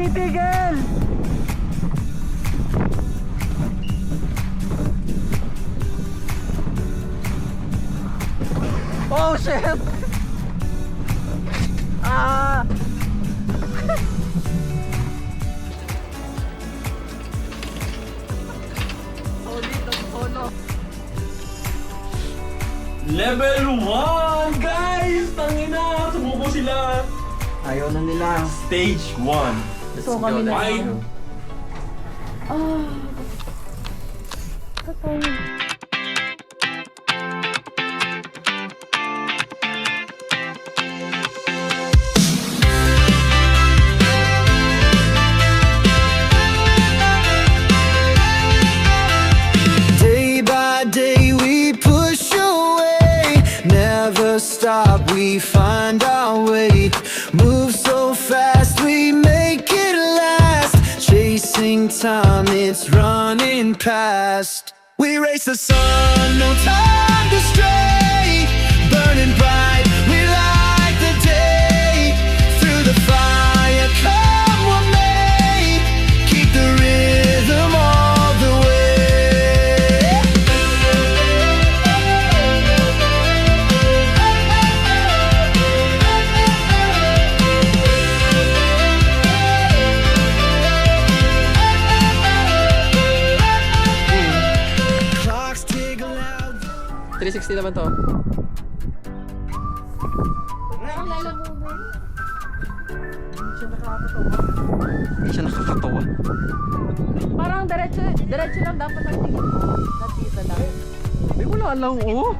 titigil! Oh shit! Ah! Solid ang solo. Level 1! Guys! Tangina! Sumuko sila! Ayaw na nila. Stage 1. Let's So, kami na Fight! lang. Ah. Katay. Day by day we push away, never stop, we find our way. Move so fast, we make it last. Chasing time, it's running past. We race the sun, no time to stray. Burning bright, we light the day. Through the fire, come what may. Keep the rhythm all the way. Clocks tick loud. 360 naman to. Parang lalamunan. Hindi siya nakakatawa. Parang diretso lang dapat ang tingin mo. Natita lang. Ay, wala lang oh.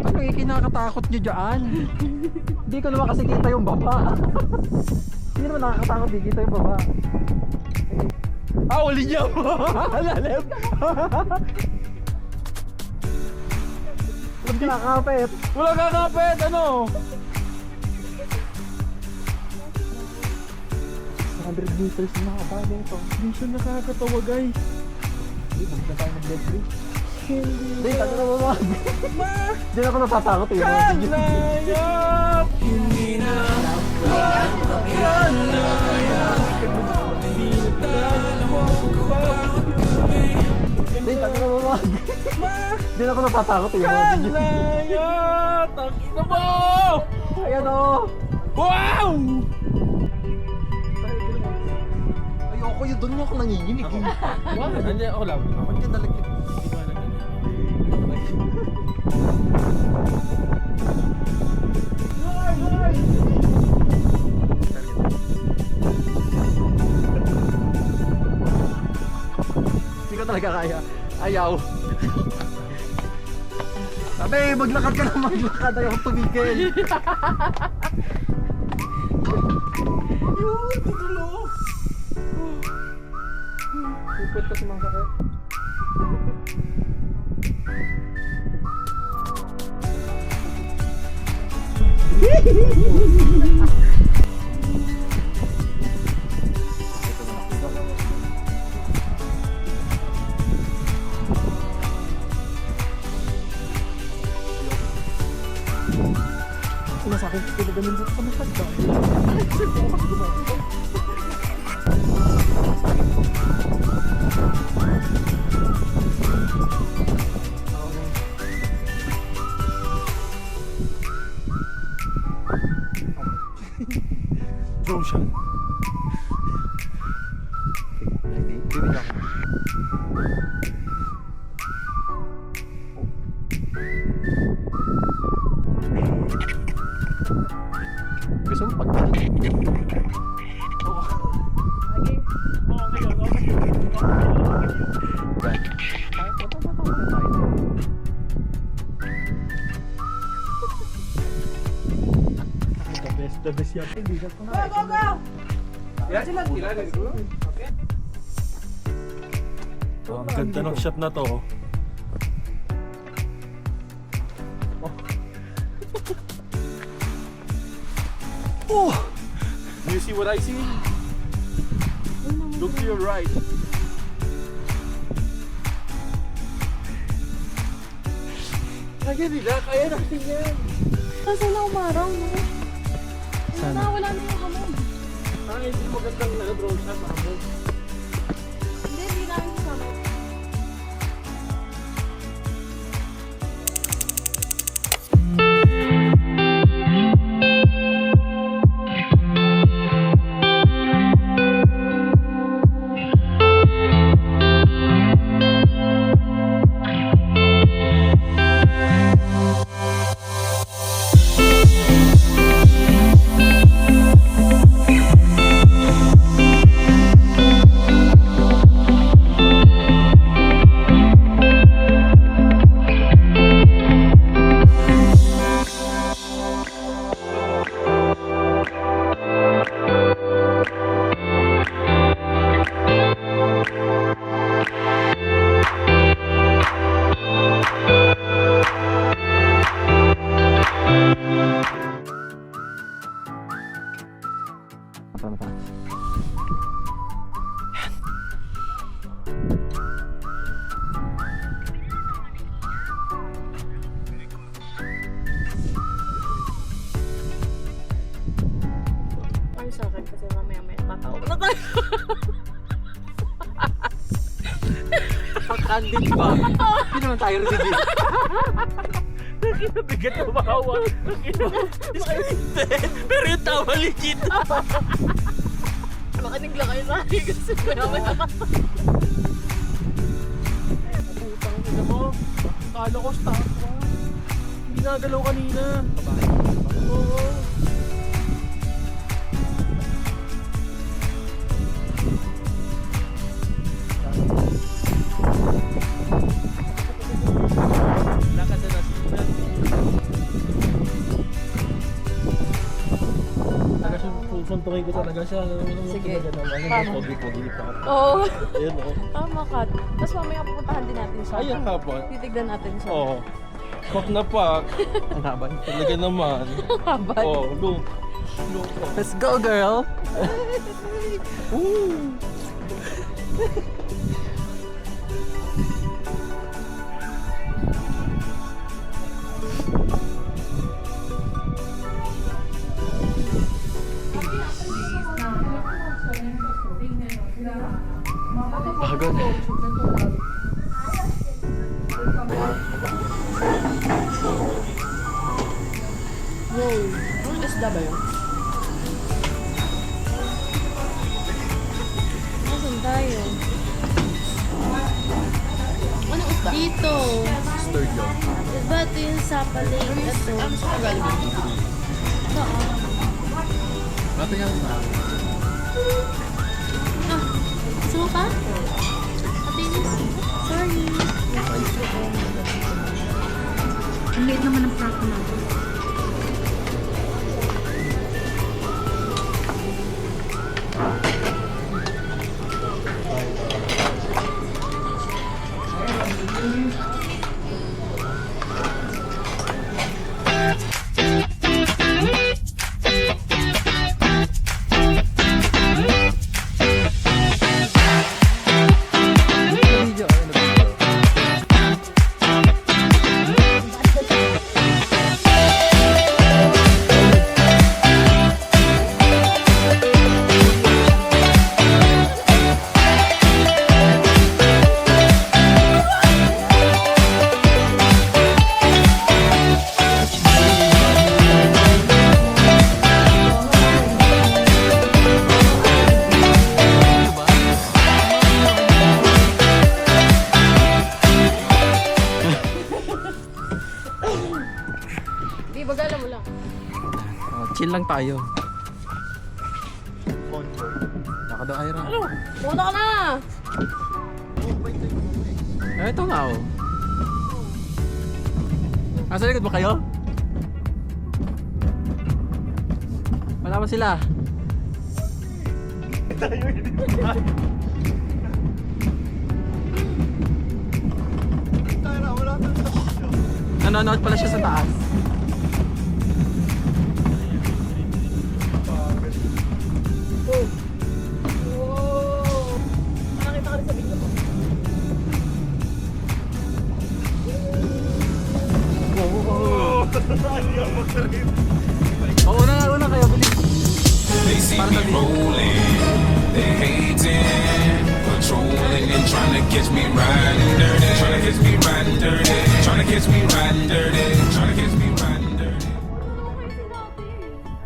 Ano yung kinakatakot nyo dyan? Hindi ko naman kasi kita yung baba. Hindi naman nakakatakot, di kita yung baba. Ah, uli niya! Lalim! Walang kinakapit! Walang kakapit! Ano? 100 meters na nakababa ito. Hindi siya nakakatawa guys. Hindi, huwag na tayo mag-dead bridge. Hindi, tayo na mamag. Hindi na ako natatakot eh. Kanayap! Hindi na Hindi, tayo na mamag. Hindi na ako natatakot eh. Kanayap! Takina mo! Ayan o. Wow! Ayoko yun, doon ako nanginginig eh. Nandiyan ako lang. Ba't yan nalagyan? Hindi ko talaga kaya. Ayaw. Sabi, maglakad ka na maglakad. Ayaw tumigil. Yun, tutulo. Ipot kasi mga sakit. Wala sa akin, pinagamin dito sa masagda. Drone shot. Bibigyan ako. Gusto mo pag... Oo. The best yan. Go, go, go! Oh, ang ganda ng shot na to. Oh! Do you see what I see? Look to your right. Kaya nila, kaya natin yan. Kasi na umaraw, no? Sana. Wala na yung hamon. Ha? Ay, hindi magandang drone shot. Hindi namin kasama. Mata. Ano sa akin kasi mamaya tatawa na tayo. Candid ba? Hindi naman tayo rin. Bigat na mahawa. Pero yung tama legit. Makinig lang kayo sa akin kasi mamaya nakatawa. Putang ina mo. Kala ko statwa. Hindi nagalaw kanina. Oo. Lakad na nasinan. Talaga siya, susuntukin ko talaga siya. Sige. Ano, Tama. pogi-pogi pa. Oo. Ayun, oo. Tama ka. Tapos mamaya pupuntahan din natin siya. Ayun nga po. Titignan natin siya. Oo. Pak na pak. Ang haba. Talaga naman. Habad. Oh, look. Look. Let's go, girl! Pagod. Wow. Anong isda ba yun? Nasaan tayo? Anong isda? Dito. Stirred yun. Diba ito yung Sapa Lake? Ito. Ano sa Tagalog? Saan? Ito yan. Ah, gusto mo pa? Atinis. Sorry. Ang liit naman ng prato natin. Video, ano video? Di, bagala mo lang. Oh, chill lang tayo. Nakada Ira. Pumunta ka na! Eh, ito nga oh. Nasa likod ba kayo? Wala ba sila? Nanonood pala siya sa taas. Wow! Nakakita ka rin sa video ko. Oo, una kayo, bilis. They say see me rolling. They hating, patrolling and trying to catch me riding dirty. Trying to catch me riding dirty. Trying to catch me riding dirty. Trying to catch me riding dirty.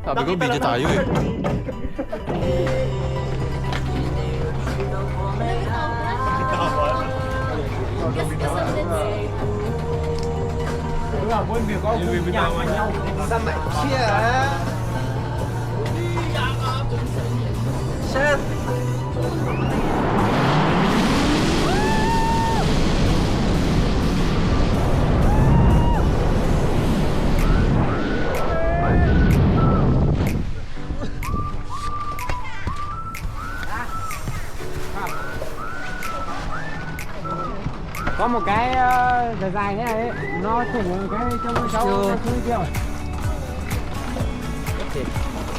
Sabi ko, video tayo eh. Shit! Có một cái dài dài thế này ấy, nó thủng cái trong cái cháu nó chui kia.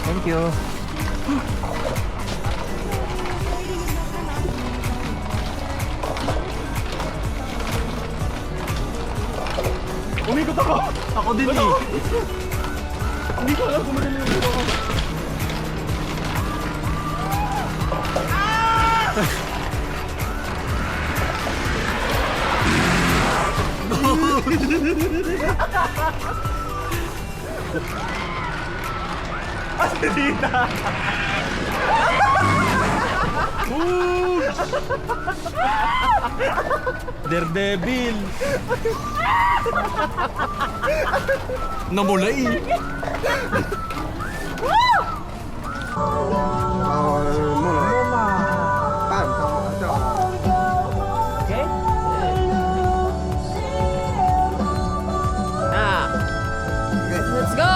Thank you. Umikot ako! Ako din eh. Hindi ko alam kung manilimutin ako. Asalita! Daredevil! Namulay! Okay? Let's go!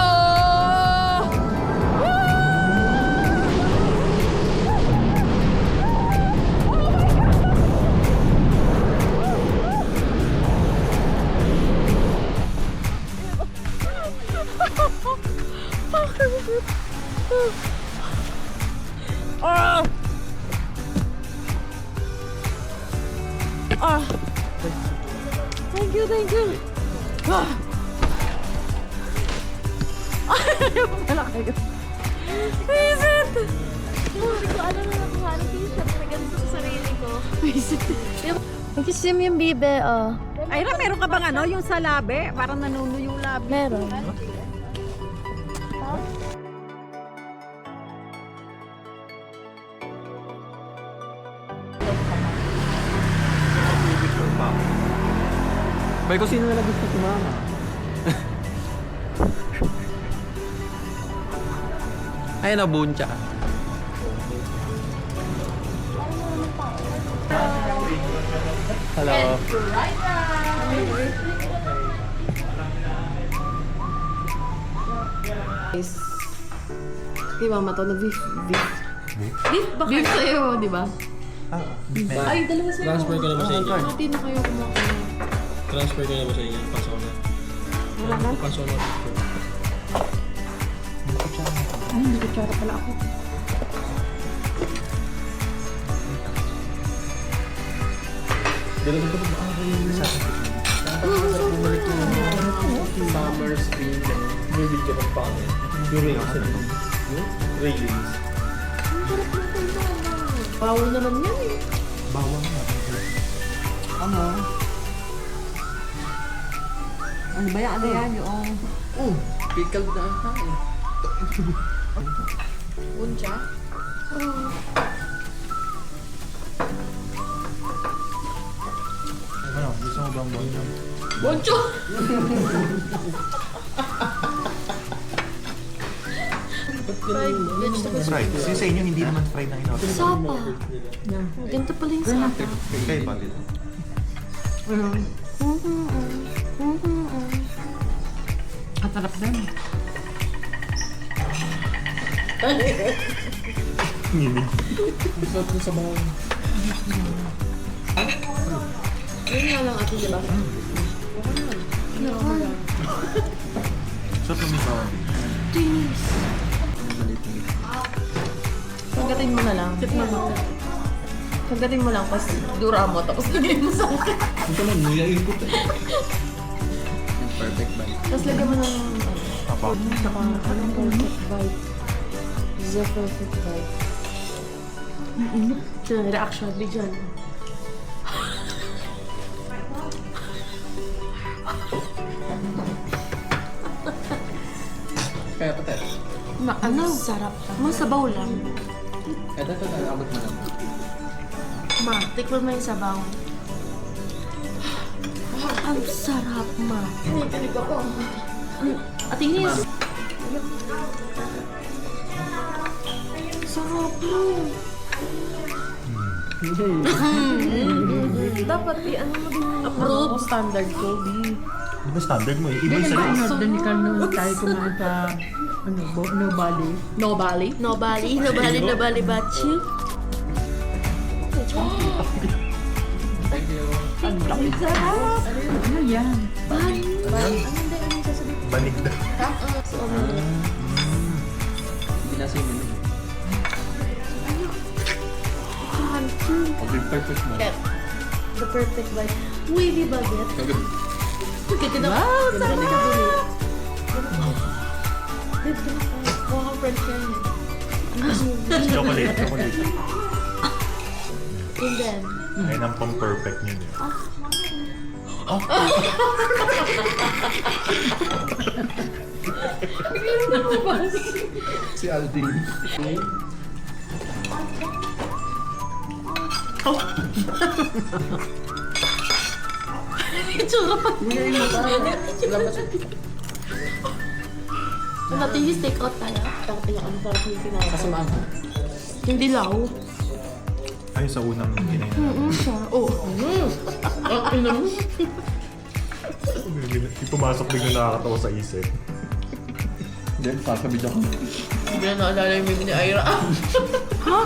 Ah! Ah! Thank you, thank you. Ah! Wala kayo. Visit! Hindi ko alam na nakuha ng t-shirt na ganito sa sarili ko. Nag-sim yung bibe, oh. Ira, meron ka bang ano, yung sa labi? Parang nanuno yung labi. Meron. Bay ko sino na lang gusto sumama. Ay, nabuncha. Hello. Kay mama to, nag-beef. Beef? Beef ba kayo? Beef sa'yo, di ba? Ay, dalawa sa'yo. Transfer ko na ba sa inyo? Hindi na kayo kumakain. Transfer ko na ba sa inyo? Pasok na. Wala na. Pasok na. Ay, hindi ko tsara pala ako. Summer, spring, may video ng pangit. During sa railings. Bawal naman yan eh. Ano ba yan? Ano yan? Yung... Pickled na ata eh. Uncha? Ano, gusto mo bang bonyo? Boncho! Vegetables. Fried. Kasi sa inyo hindi naman fried na in-order. Sapa. Ganito pala yung sapa. Kayo ba dito? Ang sarap din. Masarap yung sabaw. Yun nga lang ate, di ba? Sarap yung sabaw. Kagatin mo na lang. Kagatin mo lang, tapos dura mo, tapos lagay mo sa akin. Ito lang, nilain ko ito. Perfect ba? Tapos lagyan mo ng... Apa? Saka, anong perfect bite? This is a perfect bite. Ito na, reaction at bigyan. Kaya patel. Ano? Sarap. Masabaw lang. Ito, abot mo lang. Ma, tikman mo yung sabaw. Ang sarap, ma. Kinikilig ako. At inis. Sarap mo. Dapat i-ano mo din. Approve. Standard ko, B. Di ba standard mo? Iba yung sa'yo. Donikal nung tayo kumain sa no bali. No bali? No bali. No bali, no bali, bachi. Thank you. Ang sarap. Ano yan? Bali. Ano yung sasabihin? Banig na. So, Hindi na sa'yo minum. Okay, perfect mo. the perfect bite. Wavy baguette. Kagad. Ganda. Wow, Ganda ni Kabuli. Kuha kang French yan. Chocolate. And then, Ayun ang pang-perfect niyo. Si Aldin. itsura pa. Natin take out tayo. Tingnan ano parang yung pinaka. Kasamaan. Yung dilaw. Ay, sa unang kinain. Siya. Oh. Yung pumasok bigla nakakatawa sa isip. Then, sasabi ko. Hindi na naalala yung meme ni Ira. Ha?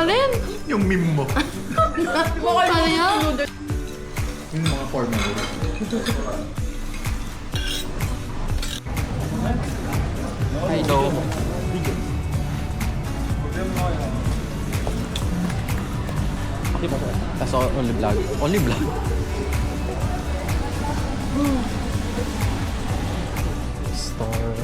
Alin? Yung meme mo. Ano yan? Yung mga formal. Hello. That's only vlog. Only vlog. Store.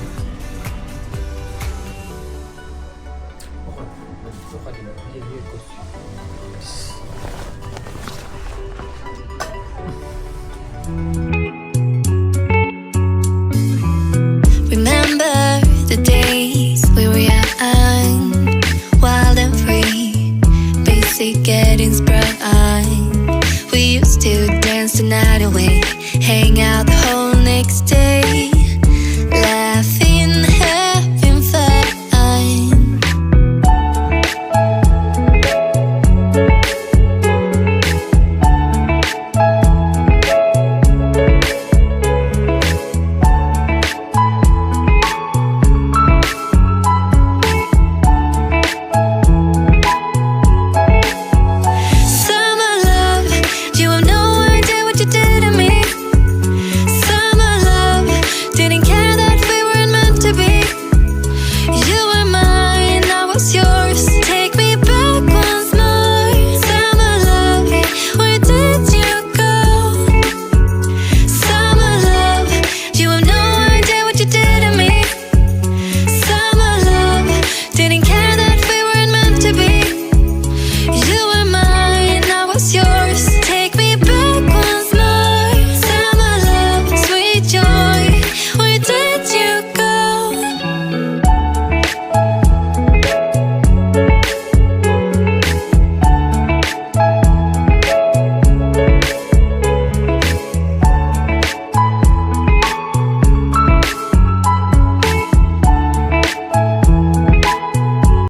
Remember the days we were young.